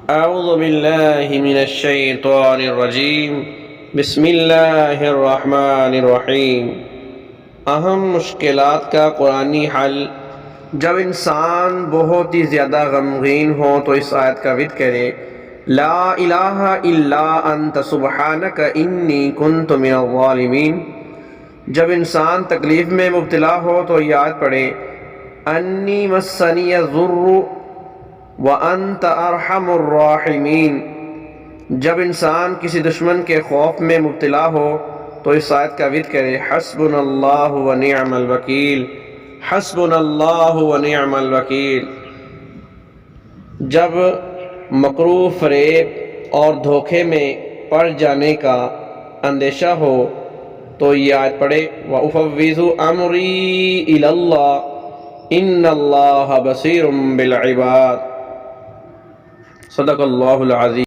اعوذ باللہ من الشیطان الرجیم بسم اللہ الرحمن الرحیم۔ اہم مشکلات کا قرآنی حل۔ جب انسان بہت ہی زیادہ غمگین ہو تو اس آیت کا ورد کرے، لا الہ الا انت سبحانک انی کنت من الظالمین۔ جب انسان تکلیف میں مبتلا ہو تو یہ آیت پڑھے، انی مسنی الضر وانت ارحم الراحمین۔ جب انسان کسی دشمن کے خوف میں مبتلا ہو تو اس آیت کا ورد کرے، حسبنا اللہ ونعم الوکیل، حسبنا اللہ ونعم الوکیل۔ جب مکروہ، فریب اور دھوکے میں پڑ جانے کا اندیشہ ہو تو یہ آیت پڑھے، وَأُفَوِّضُ أَمْرِي إِلَى اللَّهِ إِنَّ اللَّهَ بَصِيرٌ بِالْعِبَادِ۔ صدق اللہ العظیم۔